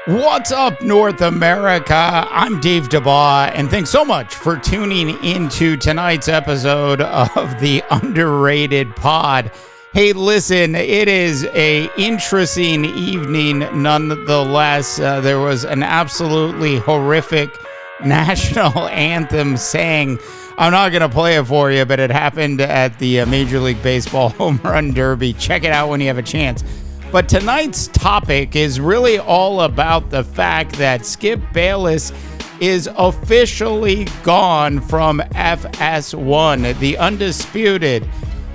What's up, North America? I'm Dave DeBaugh, and thanks so much for tuning into tonight's episode of the Underrated Pod. Hey, listen, it is a interesting evening nonetheless. There was an absolutely horrific national anthem sang. I'm not going to play it for you, but it happened at the Major League Baseball Home Run Derby. Check it out when you have a chance. But tonight's topic is really all about the fact that Skip Bayless is officially gone from FS1, the Undisputed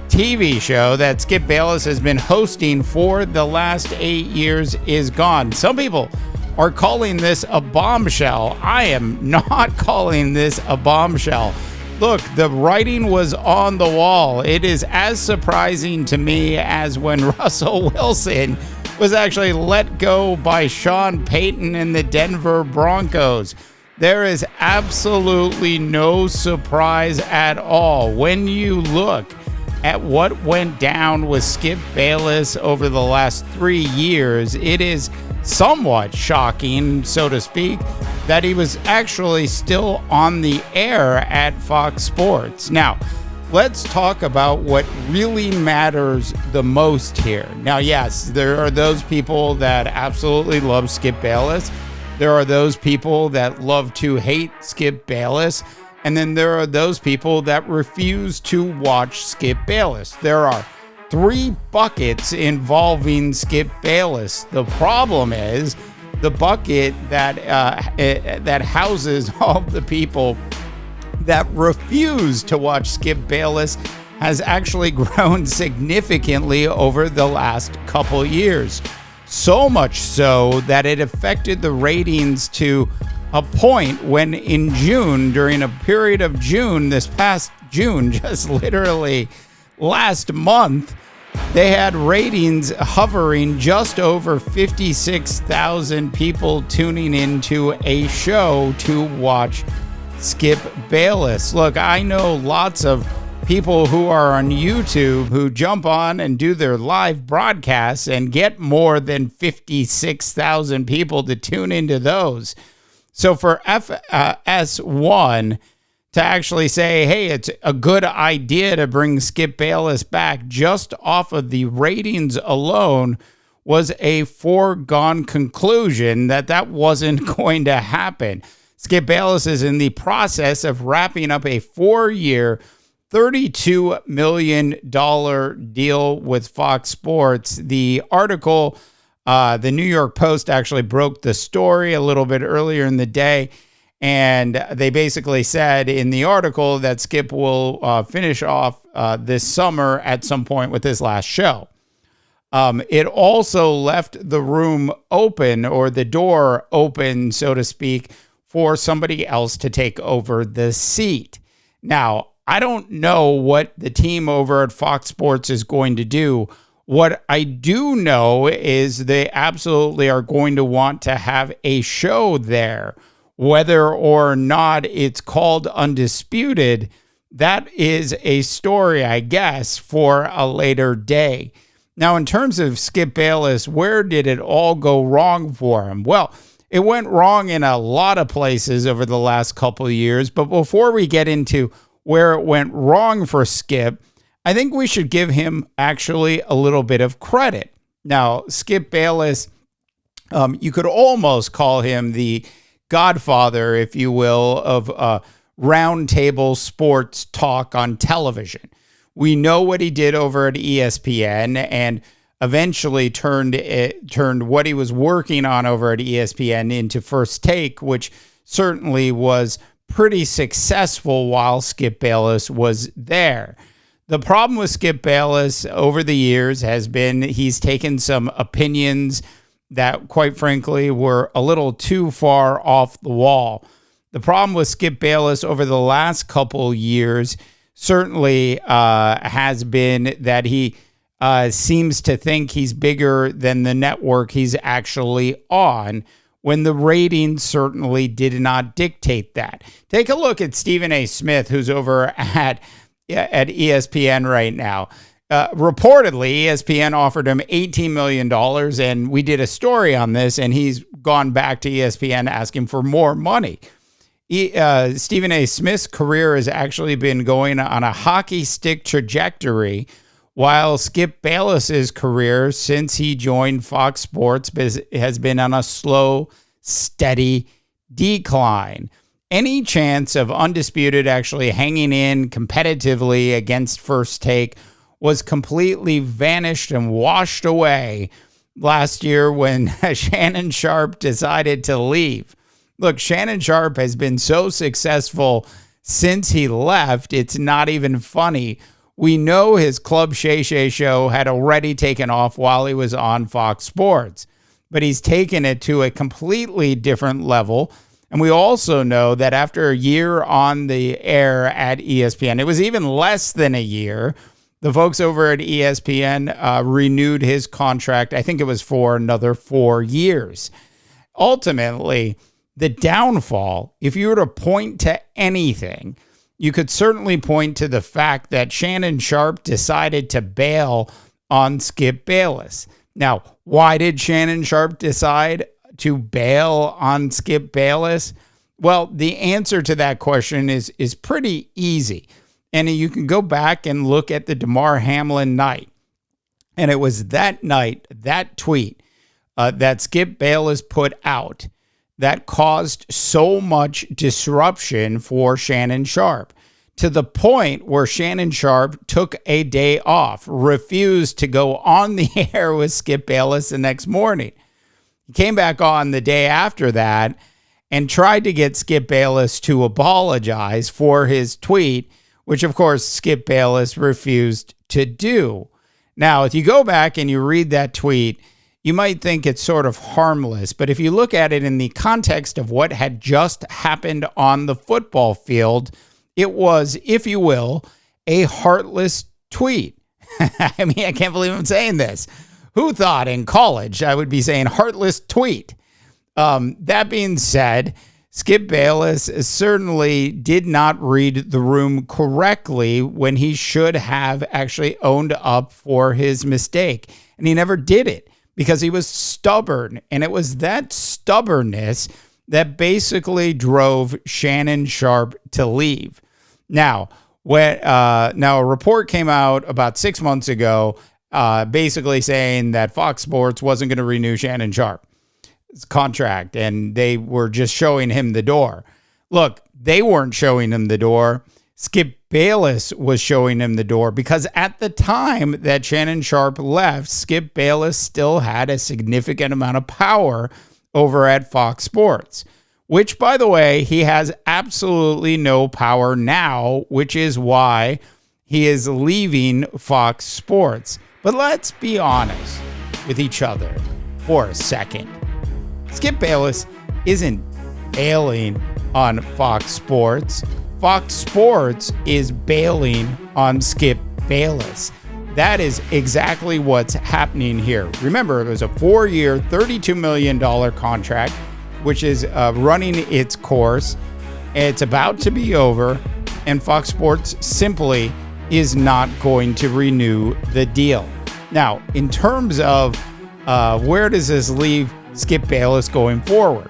TV show that Skip Bayless has been hosting for the last 8 years is gone. Some people are calling this a bombshell. I am not calling this a bombshell. Look, the writing was on the wall. It is as surprising to me as when Russell Wilson was actually let go by Sean Payton and the Denver Broncos. There is absolutely no surprise at all when you look at what went down with Skip Bayless over the last 3 years. It is somewhat shocking, so to speak, that he was actually still on the air at Fox Sports. Now, let's talk about what really matters the most here. Now, yes, there are those people that absolutely love Skip Bayless. There are those people that love to hate Skip Bayless. And then there are those people that refuse to watch Skip Bayless. There are 3 buckets involving Skip Bayless. The problem is the bucket that houses all the people that refuse to watch Skip Bayless has actually grown significantly over the last couple years. So much so that it affected the ratings to a point when in June, during a period of June, this past June, just literally last month, they had ratings hovering just over 56,000 people tuning into a show to watch Skip Bayless. Look, I know lots of people who are on YouTube who jump on and do their live broadcasts and get more than 56,000 people to tune into those. So for FS1 to actually say, hey, it's a good idea to bring Skip Bayless back just off of the ratings alone was a foregone conclusion that wasn't going to happen. Skip Bayless is in the process of wrapping up a 4-year, $32 million deal with Fox Sports. The article, the New York Post actually broke the story a little bit earlier in the day. And they basically said in the article that Skip will finish off this summer at some point with his last show. It also left the room open, or the door open, so to speak, for somebody else to take over the seat. Now, I don't know what the team over at Fox Sports is going to do. What I do know is they absolutely are going to want to have a show there. Whether or not it's called Undisputed, that is a story, I guess, for a later day. Now, in terms of Skip Bayless, where did it all go wrong for him? Well, it went wrong in a lot of places over the last couple of years. But before we get into where it went wrong for Skip, I think we should give him actually a little bit of credit. Now, Skip Bayless, you could almost call him the godfather, if you will, of roundtable sports talk on television. We know what he did over at ESPN, and eventually turned what he was working on over at ESPN into First Take, which certainly was pretty successful while Skip Bayless was there. The problem with Skip Bayless over the years has been he's taken some opinions that, quite frankly, were a little too far off the wall. The problem with Skip Bayless over the last couple years certainly has been that he seems to think he's bigger than the network he's actually on, when the ratings certainly did not dictate that. Take a look at Stephen A. Smith, who's over at ESPN right now. Reportedly, ESPN offered him $18 million, and we did a story on this, and he's gone back to ESPN asking for more money. Stephen A. Smith's career has actually been going on a hockey stick trajectory, while Skip Bayless's career since he joined Fox Sports has been on a slow, steady decline. Any chance of Undisputed actually hanging in competitively against First Take was completely vanished and washed away last year when Shannon Sharpe decided to leave. Look, Shannon Sharpe has been so successful since he left, it's not even funny. We know his Club Shay Shay show had already taken off while he was on Fox Sports, but he's taken it to a completely different level. And we also know that after a year on the air at ESPN, it was even less than a year, the folks over at ESPN renewed his contract. I think it was for another 4 years. Ultimately, the downfall, if you were to point to anything, you could certainly point to the fact that Shannon Sharpe decided to bail on Skip Bayless. Now, why did Shannon Sharpe decide to bail on Skip Bayless? Well, the answer to that question is pretty easy. And you can go back and look at the Damar Hamlin night. And it was that night, that tweet that Skip Bayless put out that caused so much disruption for Shannon Sharpe, to the point where Shannon Sharpe took a day off, refused to go on the air with Skip Bayless the next morning. He came back on the day after that and tried to get Skip Bayless to apologize for his tweet, which of course Skip Bayless refused to do. Now, if you go back and you read that tweet, you might think it's sort of harmless, but if you look at it in the context of what had just happened on the football field, it was, if you will, a heartless tweet. I mean, I can't believe I'm saying this. Who thought in college I would be saying heartless tweet? That being said, Skip Bayless certainly did not read the room correctly when he should have actually owned up for his mistake. And he never did it because he was stubborn. And it was that stubbornness that basically drove Shannon Sharpe to leave. Now, a report came out about 6 months ago basically saying that Fox Sports wasn't going to renew Shannon Sharpe's contract, and they were just showing him the door. Look, they weren't showing him the door. Skip Bayless was showing him the door, because at the time that Shannon Sharpe left, Skip Bayless still had a significant amount of power over at Fox Sports, which, by the way, he has absolutely no power now, which is why he is leaving Fox Sports. But let's be honest with each other for a second. Skip Bayless isn't bailing on Fox Sports. Fox Sports is bailing on Skip Bayless. That is exactly what's happening here. Remember, it was a 4-year, $32 million contract, which is running its course. It's about to be over, and Fox Sports simply is not going to renew the deal. Now, in terms of where does this leave Skip Bayless going forward?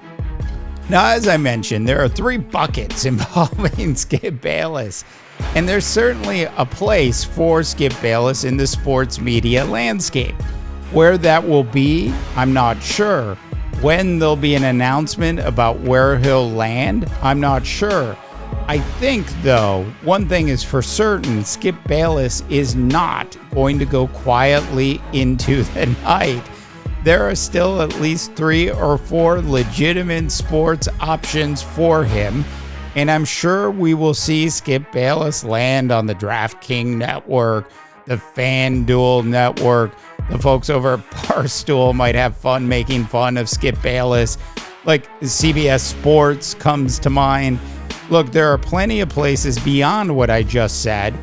Now, as I mentioned, there are 3 buckets involving Skip Bayless, and there's certainly a place for Skip Bayless in the sports media landscape. Where that will be, I'm not sure. When there'll be an announcement about where he'll land, I'm not sure. I think, though, one thing is for certain, Skip Bayless is not going to go quietly into the night. There are still at least 3 or 4 legitimate sports options for him, and I'm sure we will see Skip Bayless land on the DraftKings network, the FanDuel network. The folks over at Barstool might have fun making fun of Skip Bayless. Like CBS Sports comes to mind. Look, there are plenty of places beyond what I just said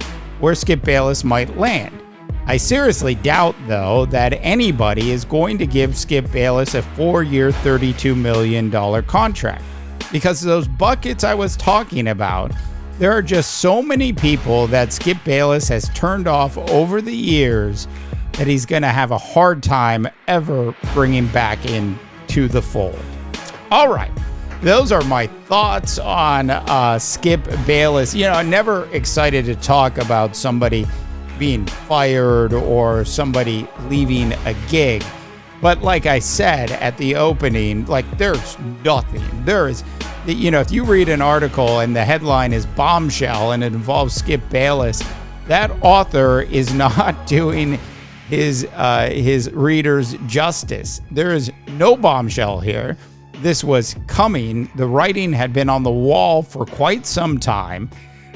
where Skip Bayless might land. I seriously doubt, though, that anybody is going to give Skip Bayless a 4-year, $32 million contract. Because those buckets I was talking about, there are just so many people that Skip Bayless has turned off over the years that he's going to have a hard time ever bringing back into the fold. All right. Those are my thoughts on Skip Bayless. You know, I'm never excited to talk about somebody being fired or somebody leaving a gig. But like I said at the opening, like there's nothing. There is, you know, if you read an article and the headline is Bombshell and it involves Skip Bayless, that author is not doing his readers justice. There is no bombshell here. This was coming. The writing had been on the wall for quite some time,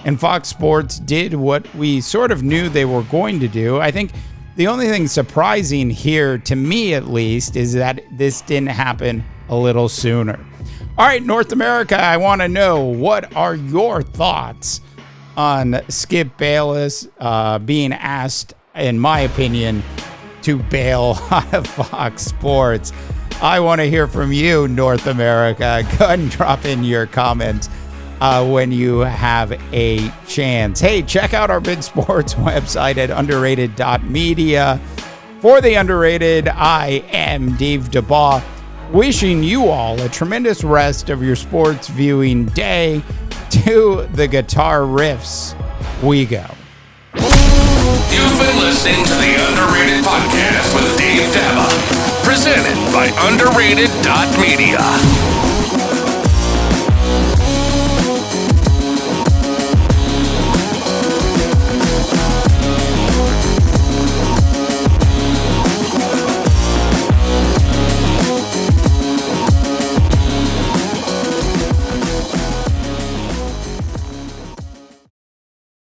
and Fox Sports did what we sort of knew they were going to do. I think the only thing surprising here, to me at least, is that this didn't happen a little sooner. All right, North America, I want to know, what are your thoughts on Skip Bayless being asked, in my opinion, to bail out of Fox Sports? I want to hear from you, North America. Go ahead and drop in your comments when you have a chance. Hey, check out our big sports website at underrated.media. For the Underrated, I am Dave DeBaugh, wishing you all a tremendous rest of your sports viewing day. To the guitar riffs we go. You've been listening to the Underrated Podcast with Dave DeBaugh, presented by underrated.media.